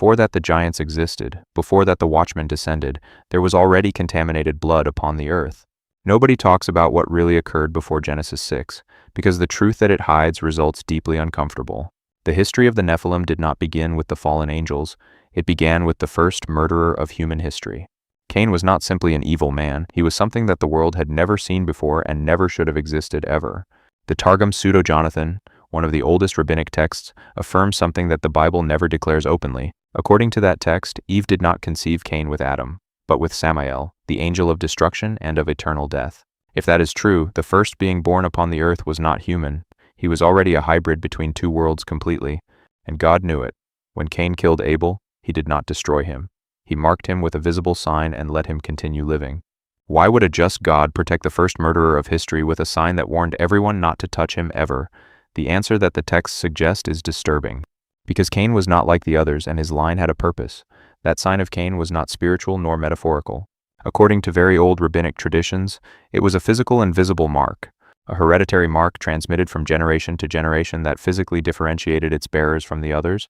Before that the giants existed, before that the watchmen descended, there was already contaminated blood upon the earth. Nobody talks about what really occurred before Genesis 6, because the truth that it hides results deeply uncomfortable. The history of the Nephilim did not begin with the fallen angels, it began with the first murderer of human history. Cain was not simply an evil man, he was something that the world had never seen before and never should have existed ever. The Targum Pseudo-Jonathan, one of the oldest rabbinic texts, affirms something that the Bible never declares openly. According to that text, Eve did not conceive Cain with Adam, but with Samael, the angel of destruction and of eternal death. If that is true, the first being born upon the earth was not human. He was already a hybrid between two worlds completely, and God knew it. When Cain killed Abel, he did not destroy him. He marked him with a visible sign and let him continue living. Why would a just God protect the first murderer of history with a sign that warned everyone not to touch him ever? The answer that the texts suggest is disturbing. Because Cain was not like the others and his line had a purpose. That sign of Cain was not spiritual nor metaphorical. According to very old rabbinic traditions, it was a physical and visible mark, a hereditary mark transmitted from generation to generation that physically differentiated its bearers from the others.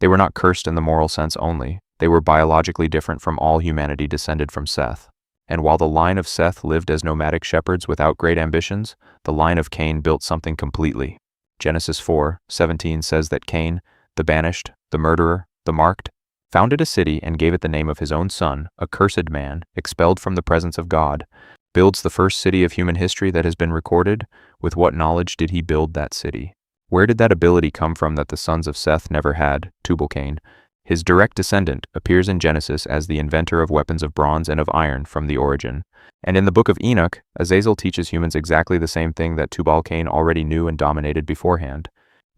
They were not cursed in the moral sense only, they were biologically different from all humanity descended from Seth. And while the line of Seth lived as nomadic shepherds without great ambitions, the line of Cain built something completely. Genesis 4:17 says that Cain, the banished, the murderer, the marked, founded a city and gave it the name of his own son, a cursed man, expelled from the presence of God, builds the first city of human history that has been recorded. With what knowledge did he build that city? Where did that ability come from that the sons of Seth never had, Tubal-Cain? His direct descendant appears in Genesis as the inventor of weapons of bronze and of iron from the origin. And in the book of Enoch, Azazel teaches humans exactly the same thing that Tubal-Cain already knew and dominated beforehand.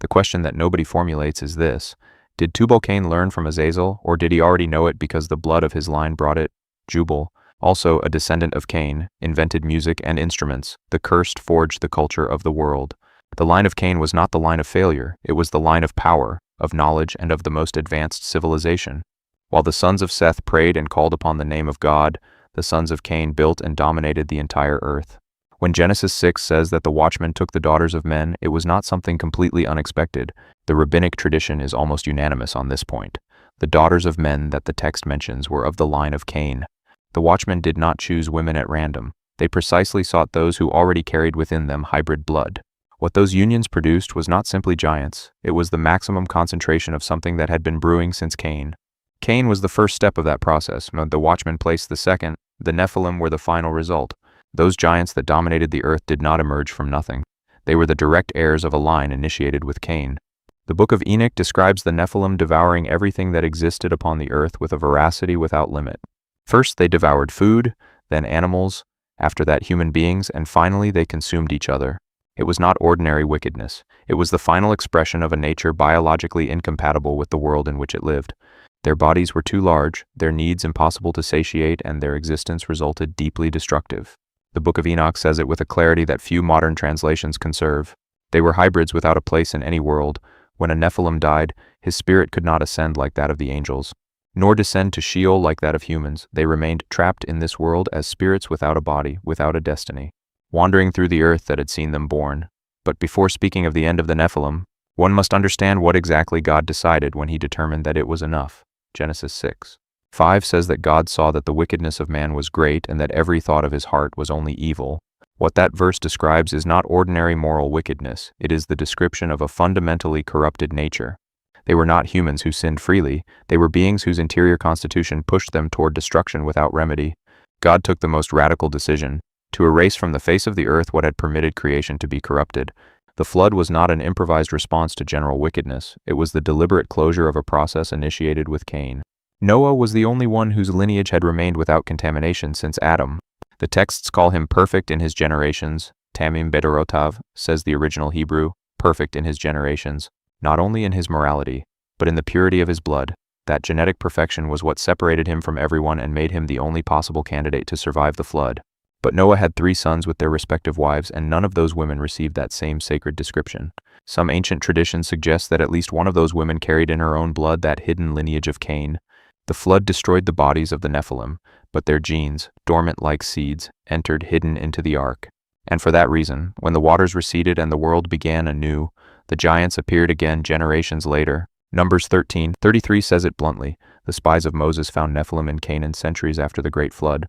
The question that nobody formulates is this: did Tubal-Cain learn from Azazel, or did he already know it because the blood of his line brought it? Jubal, also a descendant of Cain, invented music and instruments. The cursed forged the culture of the world. The line of Cain was not the line of failure, it was the line of power, of knowledge, and of the most advanced civilization. While the sons of Seth prayed and called upon the name of God, the sons of Cain built and dominated the entire earth. When Genesis 6 says that the watchmen took the daughters of men, it was not something completely unexpected. The rabbinic tradition is almost unanimous on this point. The daughters of men that the text mentions were of the line of Cain. The watchmen did not choose women at random. They precisely sought those who already carried within them hybrid blood. What those unions produced was not simply giants, it was the maximum concentration of something that had been brewing since Cain. Cain was the first step of that process, the watchmen placed the second, the Nephilim were the final result. Those giants that dominated the earth did not emerge from nothing. They were the direct heirs of a line initiated with Cain. The book of Enoch describes the Nephilim devouring everything that existed upon the earth with a voracity without limit. First they devoured food, then animals, after that human beings, and finally they consumed each other. It was not ordinary wickedness. It was the final expression of a nature biologically incompatible with the world in which it lived. Their bodies were too large, their needs impossible to satiate, and their existence resulted deeply destructive. The book of Enoch says it with a clarity that few modern translations conserve. They were hybrids without a place in any world. When a Nephilim died, his spirit could not ascend like that of the angels, nor descend to Sheol like that of humans. They remained trapped in this world as spirits without a body, without a destiny, wandering through the earth that had seen them born. But before speaking of the end of the Nephilim, one must understand what exactly God decided when he determined that it was enough. Genesis 6:5 says that God saw that the wickedness of man was great and that every thought of his heart was only evil. What that verse describes is not ordinary moral wickedness, it is the description of a fundamentally corrupted nature. They were not humans who sinned freely, they were beings whose interior constitution pushed them toward destruction without remedy. God took the most radical decision, to erase from the face of the earth what had permitted creation to be corrupted. The flood was not an improvised response to general wickedness, it was the deliberate closure of a process initiated with Cain. Noah was the only one whose lineage had remained without contamination since Adam. The texts call him perfect in his generations. Tamim Bederotav, says the original Hebrew, perfect in his generations, not only in his morality, but in the purity of his blood. That genetic perfection was what separated him from everyone and made him the only possible candidate to survive the flood. But Noah had 3 sons with their respective wives, and none of those women received that same sacred description. Some ancient tradition suggests that at least one of those women carried in her own blood that hidden lineage of Cain. The flood destroyed the bodies of the Nephilim, but their genes, dormant like seeds, entered hidden into the ark. And for that reason, when the waters receded and the world began anew, the giants appeared again generations later. Numbers 13:33 says it bluntly. The spies of Moses found Nephilim in Canaan centuries after the Great Flood.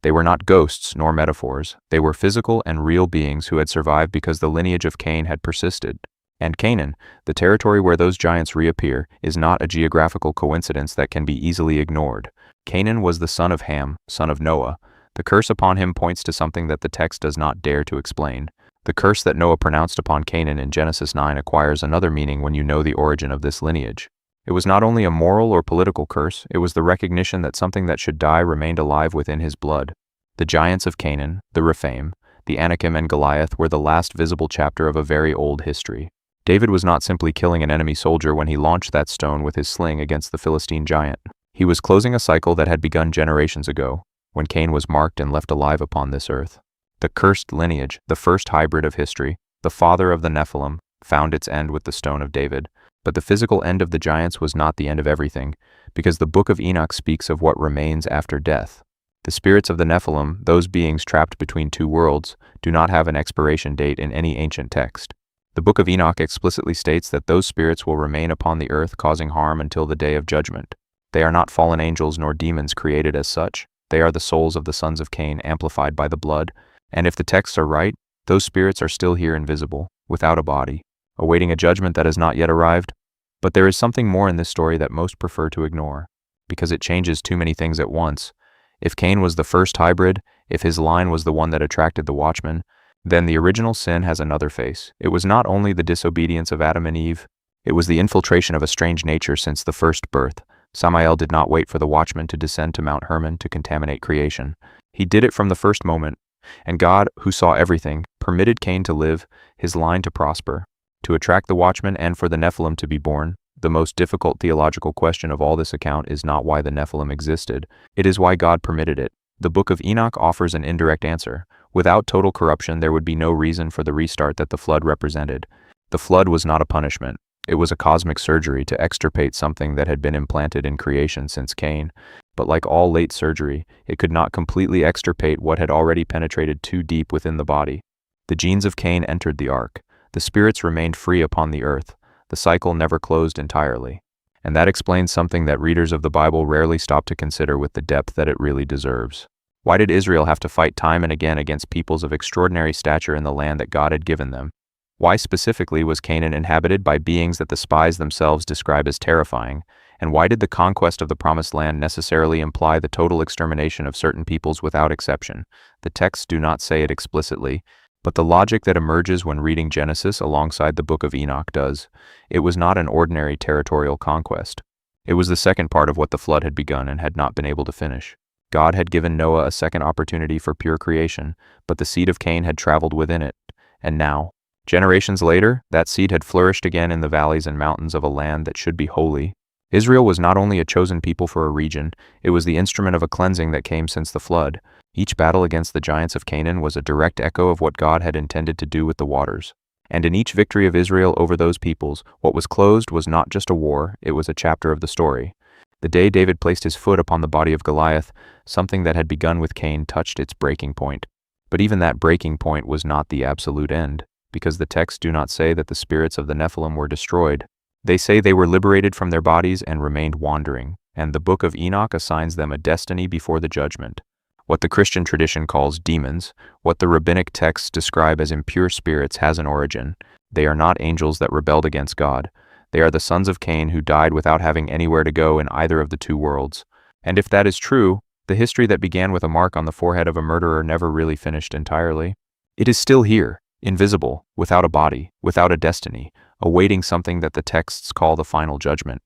They were not ghosts nor metaphors. They were physical and real beings who had survived because the lineage of Cain had persisted. And Canaan, the territory where those giants reappear, is not a geographical coincidence that can be easily ignored. Canaan was the son of Ham, son of Noah. The curse upon him points to something that the text does not dare to explain. The curse that Noah pronounced upon Canaan in Genesis 9 acquires another meaning when you know the origin of this lineage. It was not only a moral or political curse, it was the recognition that something that should die remained alive within his blood. The giants of Canaan, the Rephaim, the Anakim and Goliath were the last visible chapter of a very old history. David was not simply killing an enemy soldier when he launched that stone with his sling against the Philistine giant. He was closing a cycle that had begun generations ago, when Cain was marked and left alive upon this earth. The cursed lineage, the first hybrid of history, the father of the Nephilim, found its end with the stone of David. But the physical end of the giants was not the end of everything, because the book of Enoch speaks of what remains after death. The spirits of the Nephilim, those beings trapped between two worlds, do not have an expiration date in any ancient text. The book of Enoch explicitly states that those spirits will remain upon the earth causing harm until the day of judgment. They are not fallen angels nor demons created as such. They are the souls of the sons of Cain amplified by the blood. And if the texts are right, those spirits are still here invisible, without a body, awaiting a judgment that has not yet arrived. But there is something more in this story that most prefer to ignore, because it changes too many things at once. If Cain was the first hybrid, if his line was the one that attracted the watchman, then the original sin has another face. It was not only the disobedience of Adam and Eve, it was the infiltration of a strange nature since the first birth. Samael did not wait for the watchman to descend to Mount Hermon to contaminate creation. He did it from the first moment, and God, who saw everything, permitted Cain to live, his line to prosper, to attract the watchman and for the Nephilim to be born. The most difficult theological question of all this account is not why the Nephilim existed, it is why God permitted it. The book of Enoch offers an indirect answer. Without total corruption, there would be no reason for the restart that the flood represented. The flood was not a punishment. It was a cosmic surgery to extirpate something that had been implanted in creation since Cain. But like all late surgery, it could not completely extirpate what had already penetrated too deep within the body. The genes of Cain entered the ark. The spirits remained free upon the earth. The cycle never closed entirely. And that explains something that readers of the Bible rarely stop to consider with the depth that it really deserves. Why did Israel have to fight time and again against peoples of extraordinary stature in the land that God had given them? Why specifically was Canaan inhabited by beings that the spies themselves describe as terrifying? And why did the conquest of the Promised Land necessarily imply the total extermination of certain peoples without exception? The texts do not say it explicitly, but the logic that emerges when reading Genesis alongside the book of Enoch does. It was not an ordinary territorial conquest. It was the second part of what the flood had begun and had not been able to finish. God had given Noah a second opportunity for pure creation, but the seed of Cain had traveled within it. And now, generations later, that seed had flourished again in the valleys and mountains of a land that should be holy. Israel was not only a chosen people for a region, it was the instrument of a cleansing that came since the flood. Each battle against the giants of Canaan was a direct echo of what God had intended to do with the waters. And in each victory of Israel over those peoples, what was closed was not just a war, it was a chapter of the story. The day David placed his foot upon the body of Goliath, something that had begun with Cain touched its breaking point. But even that breaking point was not the absolute end, because the texts do not say that the spirits of the Nephilim were destroyed. They say they were liberated from their bodies and remained wandering, and the book of Enoch assigns them a destiny before the judgment. What the Christian tradition calls demons, what the rabbinic texts describe as impure spirits has an origin. They are not angels that rebelled against God. They are the sons of Cain who died without having anywhere to go in either of the two worlds. And if that is true, the history that began with a mark on the forehead of a murderer never really finished entirely. It is still here, invisible, without a body, without a destiny, awaiting something that the texts call the final judgment,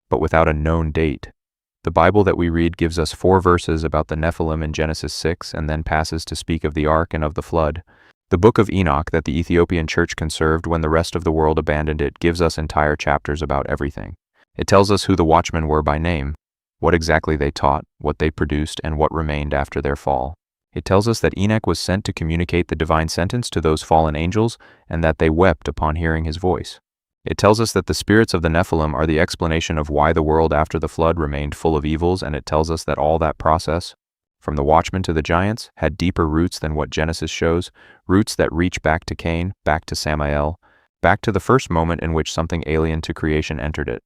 but without a known date. The Bible that we read gives us 4 verses about the Nephilim in Genesis 6 and then passes to speak of the ark and of the flood. The book of Enoch that the Ethiopian church conserved when the rest of the world abandoned it gives us entire chapters about everything. It tells us who the watchmen were by name, what exactly they taught, what they produced, and what remained after their fall. It tells us that Enoch was sent to communicate the divine sentence to those fallen angels and that they wept upon hearing his voice. It tells us that the spirits of the Nephilim are the explanation of why the world after the flood remained full of evils, and it tells us that all that process, from the watchmen to the giants, had deeper roots than what Genesis shows, roots that reach back to Cain, back to Samael, back to the first moment in which something alien to creation entered it.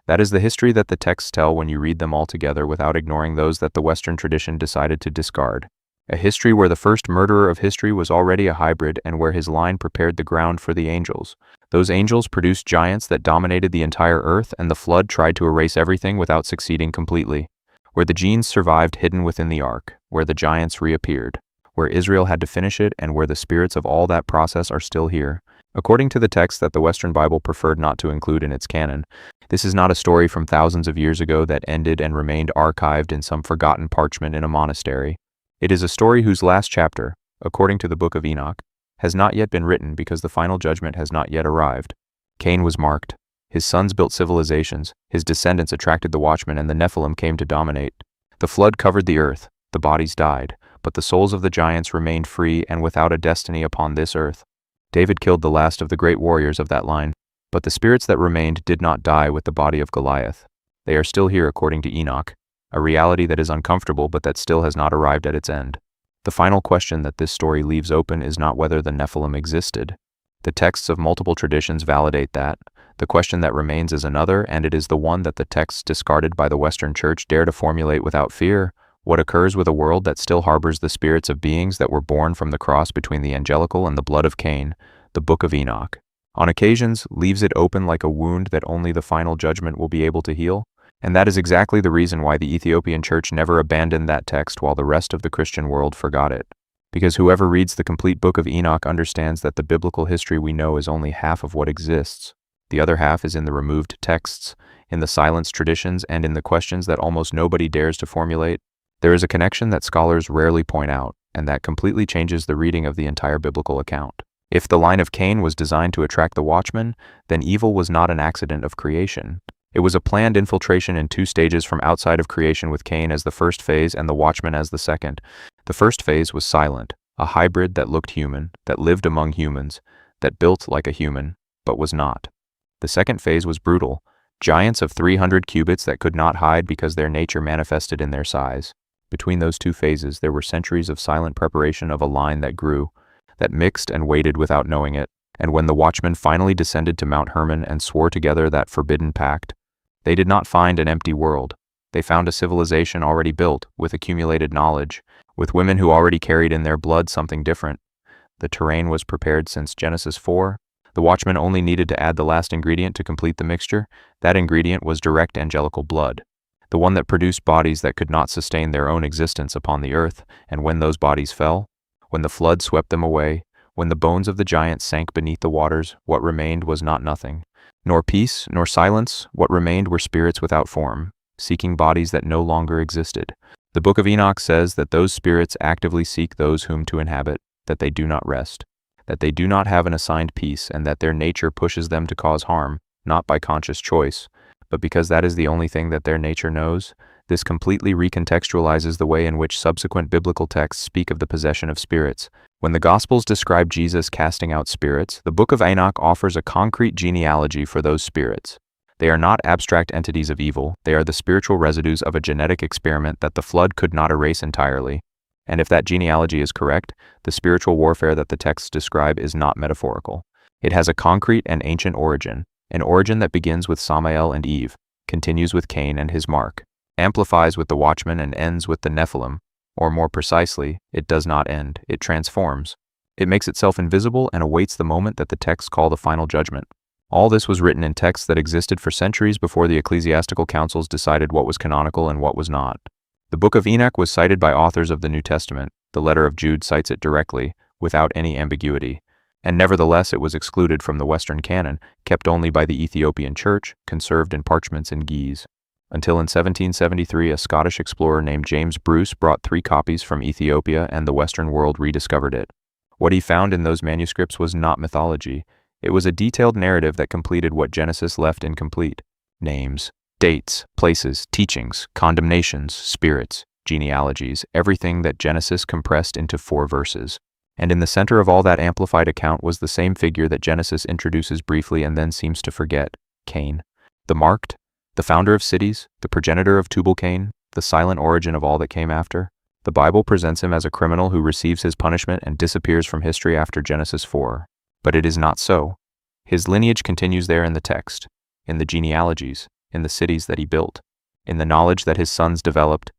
That is the history that the texts tell when you read them all together without ignoring those that the Western tradition decided to discard. A history where the first murderer of history was already a hybrid and where his line prepared the ground for the angels. Those angels produced giants that dominated the entire earth, and the flood tried to erase everything without succeeding completely. Where the genes survived hidden within the ark, where the giants reappeared, where Israel had to finish it, and where the spirits of all that process are still here. According to the text that the Western Bible preferred not to include in its canon, this is not a story from thousands of years ago that ended and remained archived in some forgotten parchment in a monastery. It is a story whose last chapter, according to the Book of Enoch, has not yet been written because the final judgment has not yet arrived. Cain was marked. His sons built civilizations, his descendants attracted the watchmen, and the Nephilim came to dominate. The flood covered the earth, the bodies died, but the souls of the giants remained free and without a destiny upon this earth. David killed the last of the great warriors of that line, but the spirits that remained did not die with the body of Goliath. They are still here according to Enoch, a reality that is uncomfortable but that still has not arrived at its end. The final question that this story leaves open is not whether the Nephilim existed. The texts of multiple traditions validate that. The question that remains is another, and it is the one that the texts discarded by the Western Church dare to formulate without fear. What occurs with a world that still harbors the spirits of beings that were born from the cross between the angelical and the blood of Cain? The Book of Enoch, on occasions, leaves it open like a wound that only the final judgment will be able to heal. And that is exactly the reason why the Ethiopian church never abandoned that text while the rest of the Christian world forgot it. Because whoever reads the complete Book of Enoch understands that the biblical history we know is only half of what exists. The other half is in the removed texts, in the silenced traditions, and in the questions that almost nobody dares to formulate. There is a connection that scholars rarely point out, and that completely changes the reading of the entire biblical account. If the line of Cain was designed to attract the watchmen, then evil was not an accident of creation. It was a planned infiltration in two stages from outside of creation, with Cain as the first phase and the watchmen as the second. The first phase was silent, a hybrid that looked human, that lived among humans, that built like a human, but was not. The second phase was brutal, giants of 300 cubits that could not hide because their nature manifested in their size. Between those two phases, there were centuries of silent preparation of a line that grew, that mixed and waited without knowing it, and when the watchmen finally descended to Mount Hermon and swore together that forbidden pact, they did not find an empty world. They found a civilization already built, with accumulated knowledge, with women who already carried in their blood something different. The terrain was prepared since Genesis 4. The watchmen only needed to add the last ingredient to complete the mixture. That ingredient was direct angelical blood, the one that produced bodies that could not sustain their own existence upon the earth, and when those bodies fell, when the flood swept them away, when the bones of the giants sank beneath the waters, what remained was not nothing, nor peace, nor silence. What remained were spirits without form, seeking bodies that no longer existed. The Book of Enoch says that those spirits actively seek those whom to inhabit, that they do not rest, that they do not have an assigned peace, and that their nature pushes them to cause harm, not by conscious choice, but because that is the only thing that their nature knows. This completely recontextualizes the way in which subsequent biblical texts speak of the possession of spirits. When the Gospels describe Jesus casting out spirits, the Book of Enoch offers a concrete genealogy for those spirits. They are not abstract entities of evil, they are the spiritual residues of a genetic experiment that the flood could not erase entirely. And if that genealogy is correct, the spiritual warfare that the texts describe is not metaphorical. It has a concrete and ancient origin, an origin that begins with Samael and Eve, continues with Cain and his mark, amplifies with the watchmen, and ends with the Nephilim. Or more precisely, it does not end, it transforms. It makes itself invisible and awaits the moment that the texts call the final judgment. All this was written in texts that existed for centuries before the ecclesiastical councils decided what was canonical and what was not. The Book of Enoch was cited by authors of the New Testament. The letter of Jude cites it directly, without any ambiguity. And nevertheless it was excluded from the Western canon, kept only by the Ethiopian Church, conserved in parchments in Guise. Until in 1773 a Scottish explorer named James Bruce brought 3 copies from Ethiopia and the Western world rediscovered it. What he found in those manuscripts was not mythology. It was a detailed narrative that completed what Genesis left incomplete. Names, dates, places, teachings, condemnations, spirits, genealogies, everything that Genesis compressed into 4 verses. And in the center of all that amplified account was the same figure that Genesis introduces briefly and then seems to forget, Cain. The marked, the founder of cities, the progenitor of Tubal-Cain, the silent origin of all that came after. The Bible presents him as a criminal who receives his punishment and disappears from history after Genesis 4. But it is not so. His lineage continues there in the text, in the genealogies, in the cities that he built, in the knowledge that his sons developed,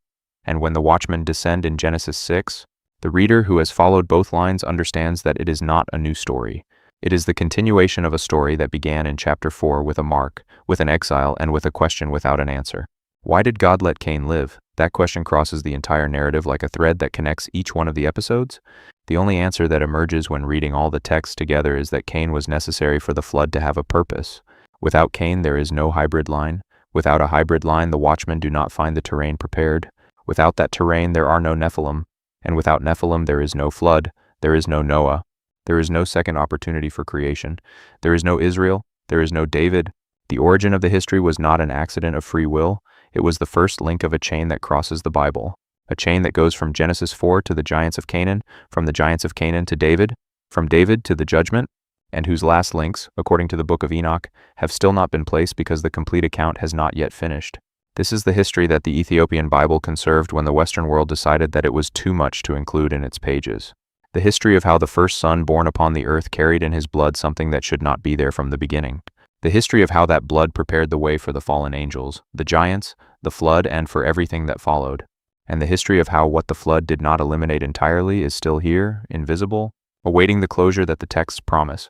and when the watchmen descend in Genesis 6, the reader who has followed both lines understands that it is not a new story. It is the continuation of a story that began in chapter 4 with a mark, with an exile, and with a question without an answer. Why did God let Cain live? That question crosses the entire narrative like a thread that connects each one of the episodes. The only answer that emerges when reading all the texts together is that Cain was necessary for the flood to have a purpose. Without Cain, there is no hybrid line. Without a hybrid line, the watchmen do not find the terrain prepared. Without that terrain, there are no Nephilim. And without Nephilim, there is no flood. There is no Noah. There is no second opportunity for creation. There is no Israel. There is no David. The origin of the history was not an accident of free will. It was the first link of a chain that crosses the Bible. A chain that goes from Genesis 4 to the giants of Canaan, from the giants of Canaan to David, from David to the judgment, and whose last links, according to the book of Enoch, have still not been placed because the complete account has not yet finished. This is the history that the Ethiopian Bible conserved when the Western world decided that it was too much to include in its pages. The history of how the first son born upon the earth carried in his blood something that should not be there from the beginning. The history of how that blood prepared the way for the fallen angels, the giants, the flood, and for everything that followed. And the history of how what the flood did not eliminate entirely is still here, invisible, awaiting the closure that the texts promise.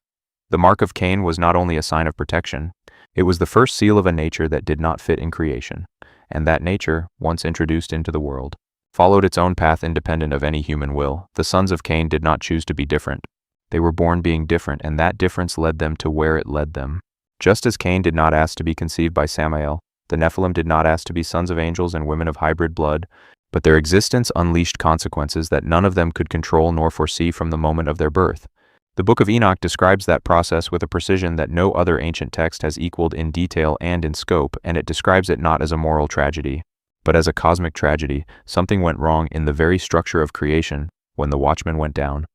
The mark of Cain was not only a sign of protection, it was the first seal of a nature that did not fit in creation, and that nature, once introduced into the world, followed its own path independent of any human will. The sons of Cain did not choose to be different. They were born being different, and that difference led them to where it led them. Just as Cain did not ask to be conceived by Samael, the Nephilim did not ask to be sons of angels and women of hybrid blood, but their existence unleashed consequences that none of them could control nor foresee from the moment of their birth. The Book of Enoch describes that process with a precision that no other ancient text has equaled in detail and in scope, and it describes it not as a moral tragedy, but as a cosmic tragedy. Something went wrong in the very structure of creation when the watchmen went down.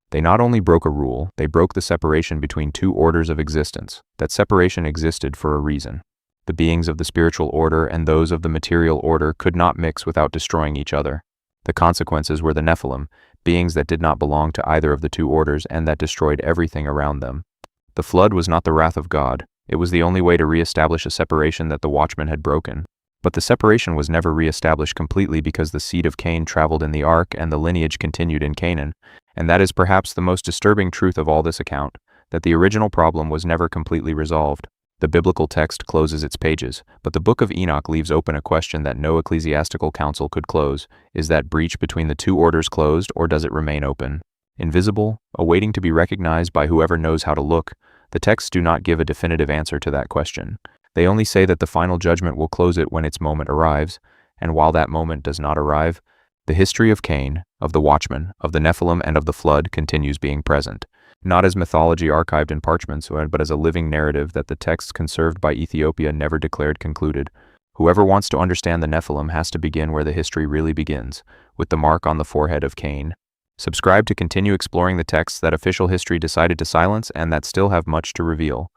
They not only broke a rule, they broke the separation between two orders of existence. That separation existed for a reason. The beings of the spiritual order and those of the material order could not mix without destroying each other. The consequences were the Nephilim, beings that did not belong to either of the two orders and that destroyed everything around them. The flood was not the wrath of God. It was the only way to re-establish a separation that the watchmen had broken. But the separation was never re-established completely because the seed of Cain traveled in the ark and the lineage continued in Canaan. And that is perhaps the most disturbing truth of all this account, that the original problem was never completely resolved. The biblical text closes its pages, but the Book of Enoch leaves open a question that no ecclesiastical council could close. Is that breach between the two orders closed, or does it remain open? Invisible, awaiting to be recognized by whoever knows how to look, the texts do not give a definitive answer to that question. They only say that the final judgment will close it when its moment arrives, and while that moment does not arrive, the history of Cain, of the watchmen, of the Nephilim, and of the flood continues being present. Not as mythology archived in parchments, but as a living narrative that the texts conserved by Ethiopia never declared concluded. Whoever wants to understand the Nephilim has to begin where the history really begins, with the mark on the forehead of Cain. Subscribe to continue exploring the texts that official history decided to silence and that still have much to reveal.